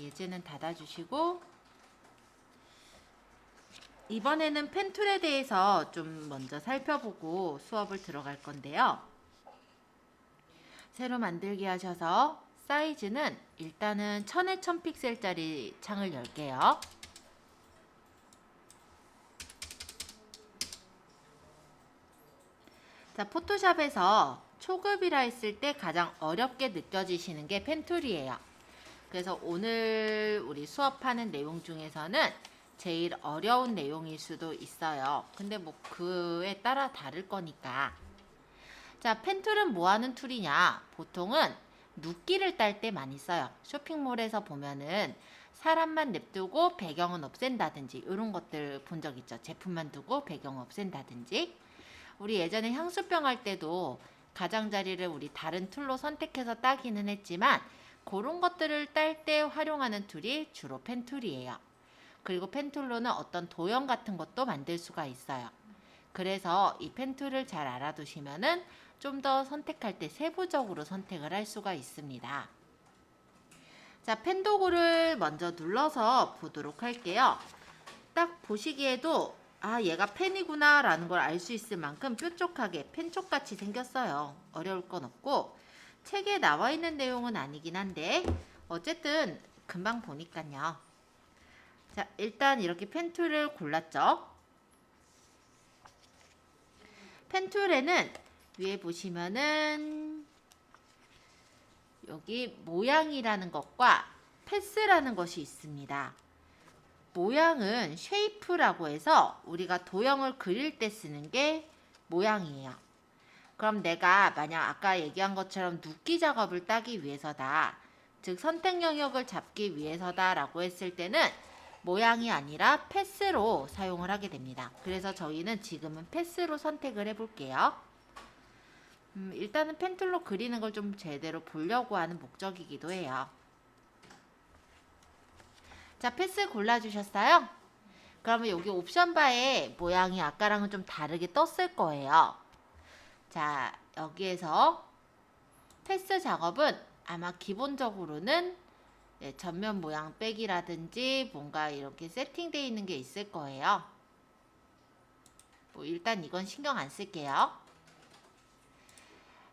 예제는 닫아주시고, 이번에는 펜툴에 대해서 좀 먼저 살펴보고 수업을 들어갈 건데요. 새로 만들기 하셔서 사이즈는 일단은 1000에 1000픽셀짜리 창을 열게요. 자, 포토샵에서 초급이라 했을 때 가장 어렵게 느껴지시는 게 펜툴이에요. 그래서 오늘 우리 수업하는 내용 중에서는 제일 어려운 내용일 수도 있어요. 근데 뭐 그에 따라 다를 거니까. 자, 펜툴은 뭐 하는 툴이냐? 보통은 눕기를 딸 때 많이 써요. 쇼핑몰에서 보면은 사람만 냅두고 배경은 없앤다든지 이런 것들 본 적 있죠. 제품만 두고 배경 없앤다든지. 우리 예전에 향수병 할 때도 가장자리를 우리 다른 툴로 선택해서 따기는 했지만 그런 것들을 딸 때 활용하는 툴이 주로 펜툴이에요. 그리고 펜툴로는 어떤 도형 같은 것도 만들 수가 있어요. 그래서 이 펜툴을 잘 알아두시면은 좀 더 선택할 때 세부적으로 선택을 할 수가 있습니다. 자, 펜 도구를 먼저 눌러서 보도록 할게요. 딱 보시기에도 얘가 펜이구나 라는 걸 알 수 있을 만큼 뾰족하게 펜촉같이 생겼어요. 어려울 건 없고 책에 나와 있는 내용은 아니긴 한데 어쨌든 금방 보니까요. 자, 일단 이렇게 펜툴을 골랐죠. 펜툴에는 위에 보시면은 여기 모양이라는 것과 패스라는 것이 있습니다. 모양은 쉐이프라고 해서 우리가 도형을 그릴 때 쓰는 게 모양이에요. 그럼 내가 만약 아까 얘기한 것처럼 눕기 작업을 따기 위해서다, 즉 선택 영역을 잡기 위해서다 라고 했을 때는 모양이 아니라 패스로 사용을 하게 됩니다. 그래서 저희는 지금은 패스로 선택을 해볼게요. 일단은 펜툴로 그리는 걸 좀 제대로 보려고 하는 목적이기도 해요. 자, 패스 골라주셨어요? 그러면 여기 옵션 바에 모양이 아까랑은 좀 다르게 떴을 거예요. 자, 여기에서 패스 작업은 아마 기본적으로는 전면 모양 빼기라든지 뭔가 이렇게 세팅되어 있는 게 있을 거예요. 뭐 일단 이건 신경 안 쓸게요.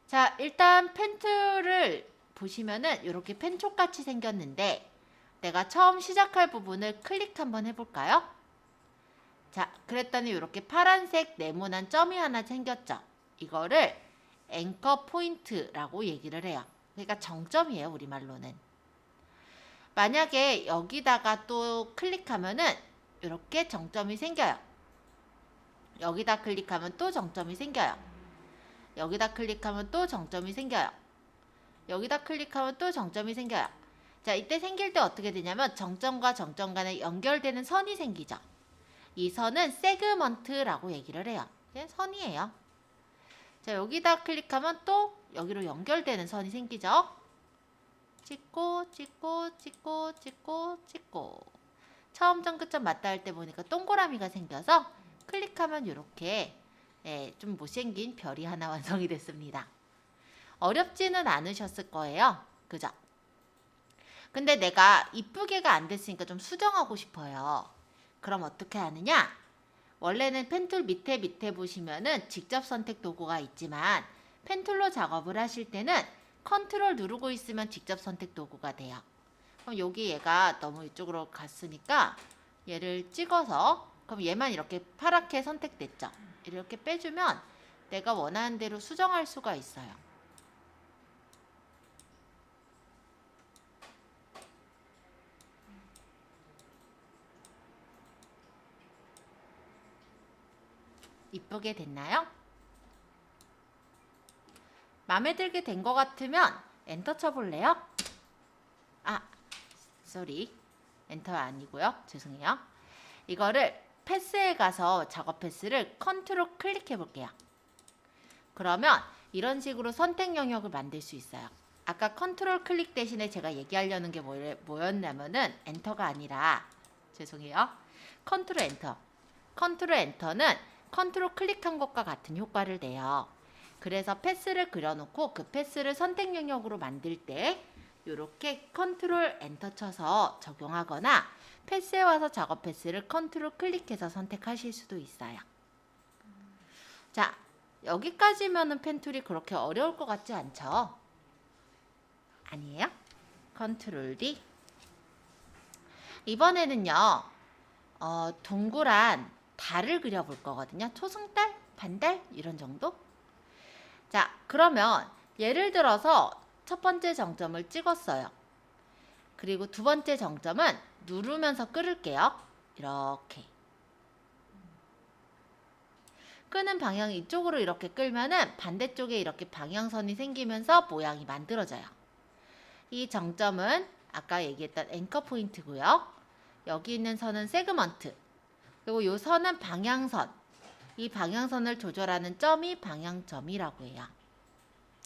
자, 일단 펜툴을 보시면은 이렇게 펜촉같이 생겼는데 내가 처음 시작할 부분을 클릭 한번 해볼까요? 자, 그랬더니 이렇게 파란색 네모난 점이 하나 생겼죠. 이거를 앵커 포인트라고 얘기를 해요. 그러니까 정점이에요, 우리말로는. 만약에 여기다가 또 클릭하면은 이렇게 정점이 생겨요. 여기다 클릭하면 또 정점이 생겨요. 여기다 클릭하면 또 정점이 생겨요. 여기다 클릭하면 또 정점이 생겨요. 자, 이때 생길 때 어떻게 되냐면 정점과 정점 간에 연결되는 선이 생기죠. 이 선은 세그먼트라고 얘기를 해요. 선이에요. 자, 여기다 클릭하면 또 여기로 연결되는 선이 생기죠. 찍고 찍고 찍고 찍고 찍고 처음점 끝점 맞다 할 때 보니까 동그라미가 생겨서 클릭하면 이렇게 좀 못생긴 별이 하나 완성이 됐습니다. 어렵지는 않으셨을 거예요. 그죠? 근데 내가 이쁘게가 안 됐으니까 좀 수정하고 싶어요. 그럼 어떻게 하느냐? 원래는 펜툴 밑에 보시면은 직접 선택 도구가 있지만 펜툴로 작업을 하실 때는 컨트롤 누르고 있으면 직접 선택 도구가 돼요. 그럼 여기 얘가 너무 이쪽으로 갔으니까 얘를 찍어서 그럼 얘만 이렇게 파랗게 선택됐죠. 이렇게 빼주면 내가 원하는 대로 수정할 수가 있어요. 이쁘게 됐나요? 마음에 들게 된 것 같으면 엔터 쳐볼래요? 쏘리. 엔터 아니고요. 죄송해요. 이거를 패스에 가서 작업 패스를 컨트롤 클릭해 볼게요. 그러면 이런 식으로 선택 영역을 만들 수 있어요. 아까 컨트롤 클릭 대신에 제가 얘기하려는 게 뭐였냐면은 엔터가 아니라 죄송해요. 컨트롤 엔터. 컨트롤 엔터는 컨트롤 클릭한 것과 같은 효과를 내요. 그래서 패스를 그려놓고 그 패스를 선택 영역으로 만들 때 이렇게 컨트롤 엔터 쳐서 적용하거나 패스에 와서 작업 패스를 컨트롤 클릭해서 선택하실 수도 있어요. 자, 여기까지면은 펜툴이 그렇게 어려울 것 같지 않죠? 아니에요? 컨트롤 D. 이번에는요, 동그란 달을 그려볼 거거든요. 초승달, 반달 이런 정도? 자, 그러면 예를 들어서 첫 번째 정점을 찍었어요. 그리고 두 번째 정점은 누르면서 끌을게요. 이렇게. 끄는 방향 이쪽으로 이렇게 끌면은 반대쪽에 이렇게 방향선이 생기면서 모양이 만들어져요. 이 정점은 아까 얘기했던 앵커 포인트고요. 여기 있는 선은 세그먼트. 그리고 이 선은 방향선. 이 방향선을 조절하는 점이 방향점이라고 해요.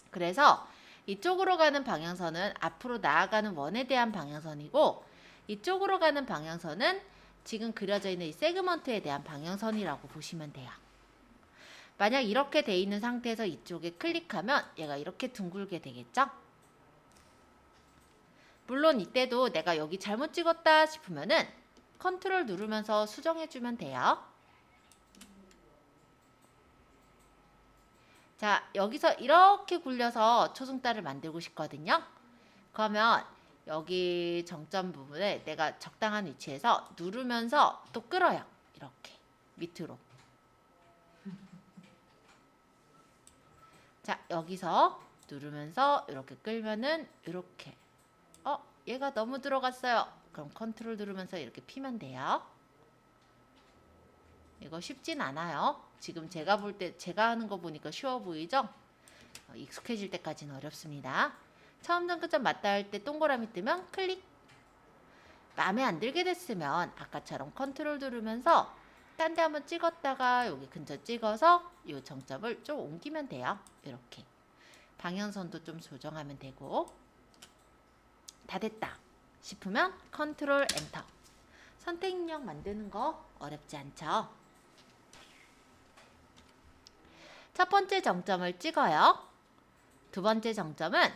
그래서 이쪽으로 가는 방향선은 앞으로 나아가는 원에 대한 방향선이고, 이쪽으로 가는 방향선은 지금 그려져 있는 이 세그먼트에 대한 방향선이라고 보시면 돼요. 만약 이렇게 돼 있는 상태에서 이쪽에 클릭하면 얘가 이렇게 둥글게 되겠죠? 물론 이때도 내가 여기 잘못 찍었다 싶으면은 컨트롤 누르면서 수정해주면 돼요. 자, 여기서 이렇게 굴려서 초승달을 만들고 싶거든요. 그러면 여기 정점 부분에 내가 적당한 위치에서 누르면서 또 끌어요. 이렇게 밑으로. 자, 여기서 누르면서 이렇게 끌면은 이렇게. 얘가 너무 들어갔어요. 그럼 컨트롤 누르면서 이렇게 피면 돼요. 이거 쉽진 않아요. 지금 제가 볼 때, 제가 하는 거 보니까 쉬워 보이죠? 익숙해질 때까지는 어렵습니다. 처음점 끝점 맞다 할 때 동그라미 뜨면 클릭. 마음에 안 들게 됐으면 아까처럼 컨트롤 누르면서 딴 데 한번 찍었다가 여기 근처 찍어서 이 정점을 좀 옮기면 돼요. 이렇게. 방향선도 좀 조정하면 되고. 다 됐다 싶으면 컨트롤 엔터. 선택 입력 만드는 거 어렵지 않죠? 첫 번째 정점을 찍어요. 두 번째 정점은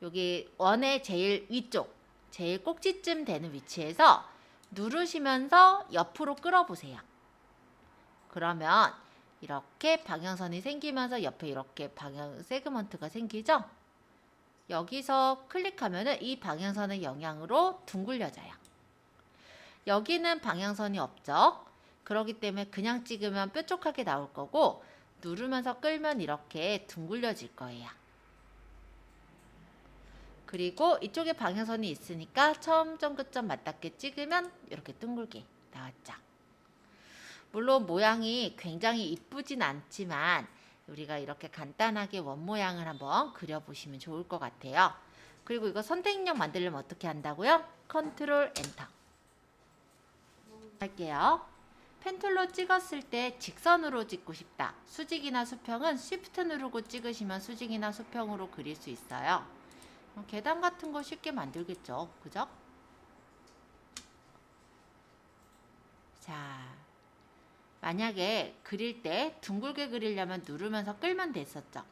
여기 원의 제일 위쪽, 제일 꼭지쯤 되는 위치에서 누르시면서 옆으로 끌어보세요. 그러면 이렇게 방향선이 생기면서 옆에 이렇게 방향 세그먼트가 생기죠? 여기서 클릭하면은 이 방향선의 영향으로 둥글려져요. 여기는 방향선이 없죠? 그렇기 때문에 그냥 찍으면 뾰족하게 나올 거고, 누르면서 끌면 이렇게 둥글려질 거예요. 그리고 이쪽에 방향선이 있으니까 처음점 끝점 맞닿게 찍으면 이렇게 둥글게 나왔죠. 물론 모양이 굉장히 이쁘진 않지만 우리가 이렇게 간단하게 원 모양을 한번 그려보시면 좋을 것 같아요. 그리고 이거 선택 입력 만들려면 어떻게 한다고요? 컨트롤 엔터 할게요. 펜툴로 찍었을 때 직선으로 찍고 싶다. 수직이나 수평은 쉬프트 누르고 찍으시면 수직이나 수평으로 그릴 수 있어요. 계단 같은 거 쉽게 만들겠죠. 그죠? 자, 만약에 그릴 때 둥글게 그리려면 누르면서 끌면 됐었죠.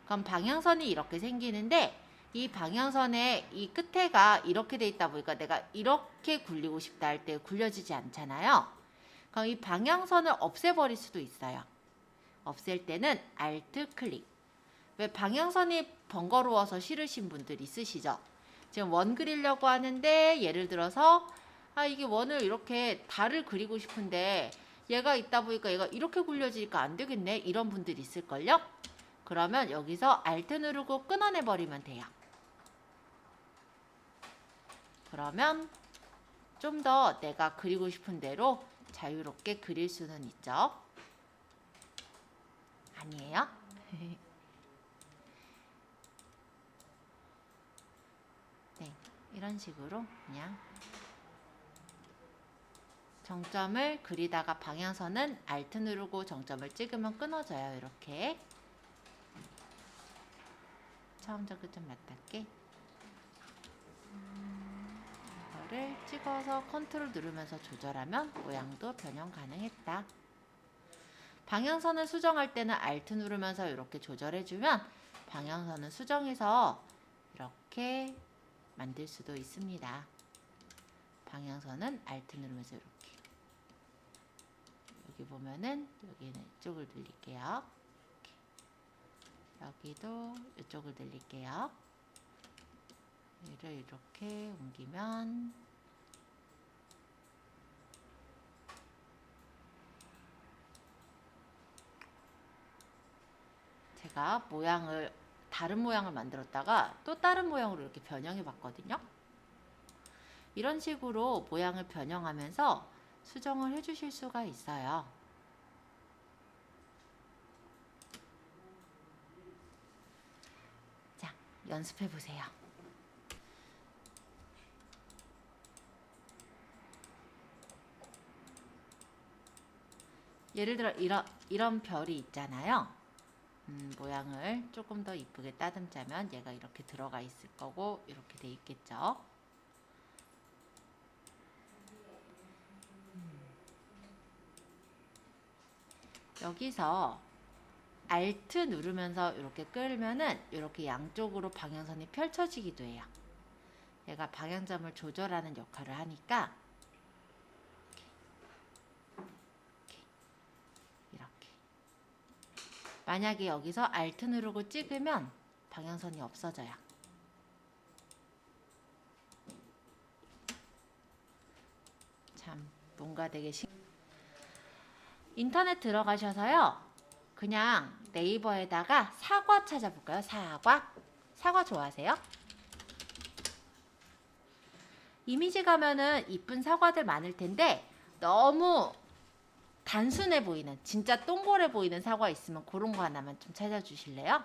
그럼 방향선이 이렇게 생기는데 이 방향선의 이 끝에가 이렇게 돼 있다 보니까 내가 이렇게 굴리고 싶다 할 때 굴려지지 않잖아요. 그럼 이 방향선을 없애버릴 수도 있어요. 없앨 때는 Alt 클릭. 왜 방향선이 번거로워서 싫으신 분들 있으시죠? 지금 원 그리려고 하는데 예를 들어서 이게 원을 이렇게 달을 그리고 싶은데 얘가 있다 보니까 얘가 이렇게 굴려지니까 안 되겠네. 이런 분들 있을걸요? 그러면 여기서 Alt 누르고 끊어내버리면 돼요. 그러면 좀 더 내가 그리고 싶은 대로 자유롭게 그릴 수는 있죠. 아니에요? 네, 이런 식으로 그냥 정점을 그리다가 방향선은 Alt 누르고 정점을 찍으면 끊어져요. 이렇게 처음점 끝점 맞닿게 이거를 찍어서 컨트롤 누르면서 조절하면 모양도 변형 가능했다. 방향선을 수정할 때는 Alt 누르면서 이렇게 조절해주면 방향선을 수정해서 이렇게 만들 수도 있습니다. 방향선은 Alt 누르면서 이렇게. 여기 보면은 여기는 이쪽을 늘릴게요. 여기도 이쪽을 늘릴게요. 얘를 이렇게 옮기면 제가 모양을 다른 모양을 만들었다가 또 다른 모양으로 이렇게 변형해 봤거든요. 이런 식으로 모양을 변형하면서 수정을 해 주실 수가 있어요. 자, 연습해 보세요. 예를 들어 이런 별이 있잖아요. 모양을 조금 더 이쁘게 따듬자면 얘가 이렇게 들어가 있을 거고 이렇게 돼 있겠죠. 여기서 Alt 누르면서 이렇게 끌면은 이렇게 양쪽으로 방향선이 펼쳐지기도 해요. 얘가 방향점을 조절하는 역할을 하니까 이렇게. 만약에 여기서 Alt 누르고 찍으면 방향선이 없어져요. 참 뭔가 되게 인터넷 들어가셔서요. 그냥 네이버에다가 사과 찾아볼까요? 사과 좋아하세요? 이미지 가면은 이쁜 사과들 많을 텐데 너무 단순해 보이는 진짜 동그래 보이는 사과 있으면 그런 거 하나만 좀 찾아주실래요?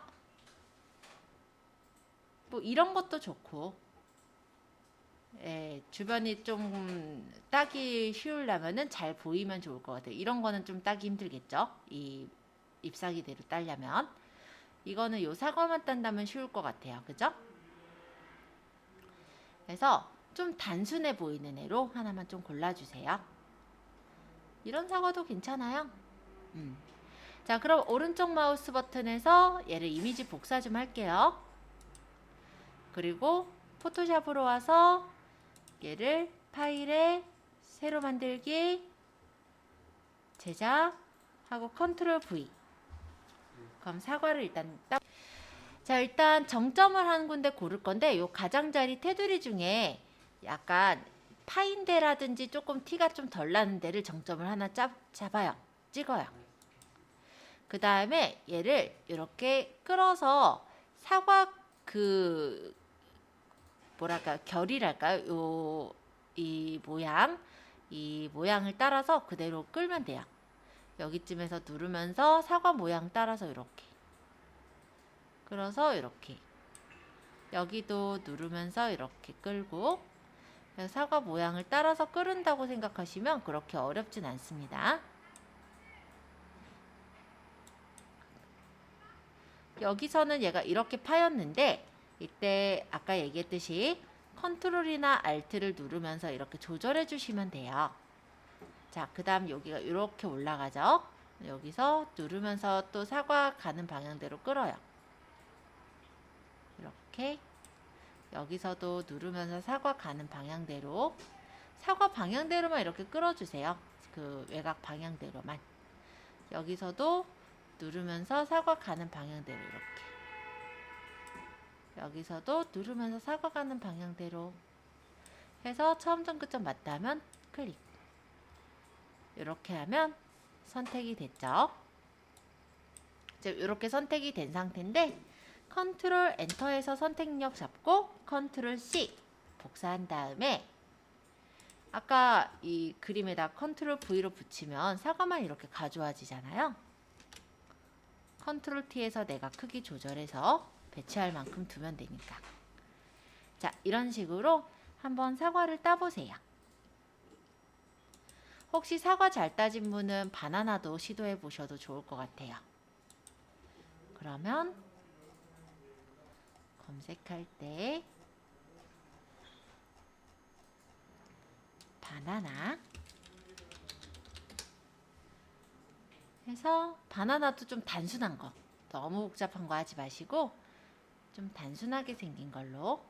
뭐 이런 것도 좋고 주변이 좀 따기 쉬우려면은 잘 보이면 좋을 것 같아요. 이런 거는 좀 따기 힘들겠죠? 이 잎사귀대로 따려면 이거는 요 사과만 딴다면 쉬울 것 같아요. 그죠? 그래서 좀 단순해 보이는 애로 하나만 좀 골라주세요. 이런 사과도 괜찮아요. 자, 그럼 오른쪽 마우스 버튼에서 얘를 이미지 복사 좀 할게요. 그리고 포토샵으로 와서 얘를 파일에 새로 만들기, 제작하고 컨트롤 V. 그럼 사과를 일단 자, 일단 정점을 한 군데 고를 건데 요 가장자리 테두리 중에 약간 파인 데라든지 조금 티가 좀 덜 나는 데를 정점을 하나 잡아요. 찍어요. 그 다음에 얘를 이렇게 끌어서 사과 그 뭐랄까 결이랄까요? 이 모양을 따라서 그대로 끌면 돼요. 여기쯤에서 누르면서 사과 모양 따라서 이렇게 끌어서 이렇게 여기도 누르면서 이렇게 끌고 사과 모양을 따라서 끄른다고 생각하시면 그렇게 어렵진 않습니다. 여기서는 얘가 이렇게 파였는데 이때 아까 얘기했듯이 컨트롤이나 Alt를 누르면서 이렇게 조절해 주시면 돼요. 자, 그 다음 여기가 이렇게 올라가죠. 여기서 누르면서 또 사과 가는 방향대로 끌어요. 이렇게 여기서도 누르면서 사과 가는 방향대로 사과 방향대로만 이렇게 끌어주세요. 그 외곽 방향대로만. 여기서도 누르면서 사과 가는 방향대로 이렇게. 여기서도 누르면서 사과 가는 방향대로 해서 처음점 끝점 맞다면 클릭. 이렇게 하면 선택이 됐죠. 이제 이렇게 선택이 된 상태인데 컨트롤 엔터에서 선택력 잡고 컨트롤 C 복사한 다음에 아까 이 그림에다 컨트롤 V로 붙이면 사과만 이렇게 가져와지잖아요. 컨트롤 T에서 내가 크기 조절해서 배치할 만큼 두면 되니까. 자, 이런 식으로 한번 사과를 따보세요. 혹시 사과 잘 따진 분은 바나나도 시도해 보셔도 좋을 것 같아요. 그러면 검색할 때 바나나 해서 바나나도 좀 단순한 거 너무 복잡한 거 하지 마시고 좀 단순하게 생긴 걸로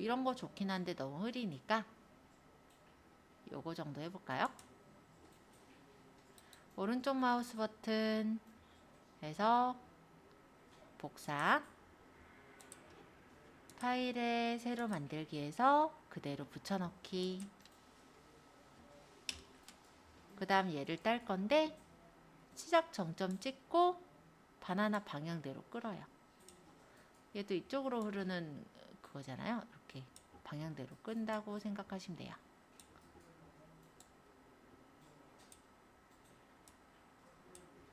이런 거 좋긴 한데 너무 흐리니까 요거 정도 해볼까요? 오른쪽 마우스 버튼 해서 복사, 파일에 새로 만들기에서 그대로 붙여넣기. 그 다음 얘를 딸 건데 시작 정점 찍고 바나나 방향대로 끌어요. 얘도 이쪽으로 흐르는 그거잖아요. 이렇게 방향대로 끈다고 생각하시면 돼요.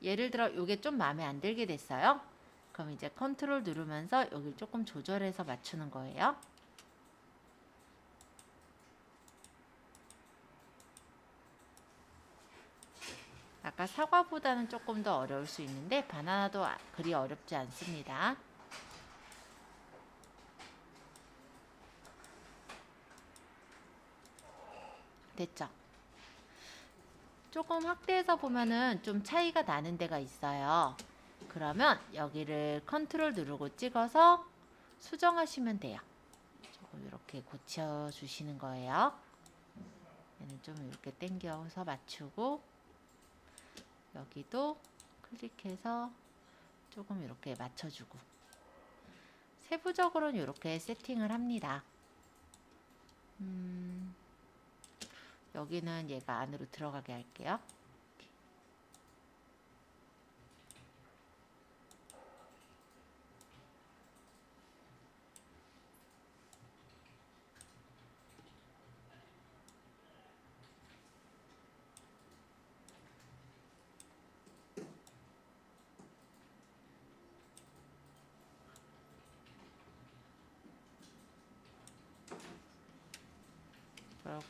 예를 들어 이게 좀 마음에 안 들게 됐어요. 그럼 이제 컨트롤 누르면서 여기 조금 조절해서 맞추는 거예요. 아까 사과보다는 조금 더 어려울 수 있는데 바나나도 그리 어렵지 않습니다. 됐죠? 조금 확대해서 보면은 좀 차이가 나는 데가 있어요. 그러면 여기를 컨트롤 누르고 찍어서 수정하시면 돼요. 조금 이렇게 고쳐 주시는 거예요. 얘는 좀 이렇게 당겨서 맞추고 여기도 클릭해서 조금 이렇게 맞춰주고 세부적으로는 이렇게 세팅을 합니다. 여기는 얘가 안으로 들어가게 할게요.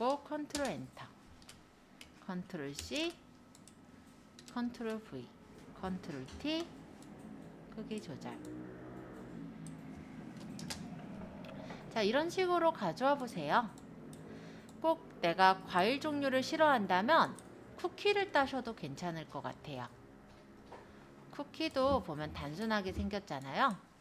그리고 컨트롤 엔터, 컨트롤 C, 컨트롤 V, 컨트롤 T, 크기 조절. 자, 이런 식으로 가져와 보세요. 꼭 내가 과일 종류를 싫어한다면 쿠키를 따셔도 괜찮을 것 같아요. 쿠키도 보면 단순하게 생겼잖아요.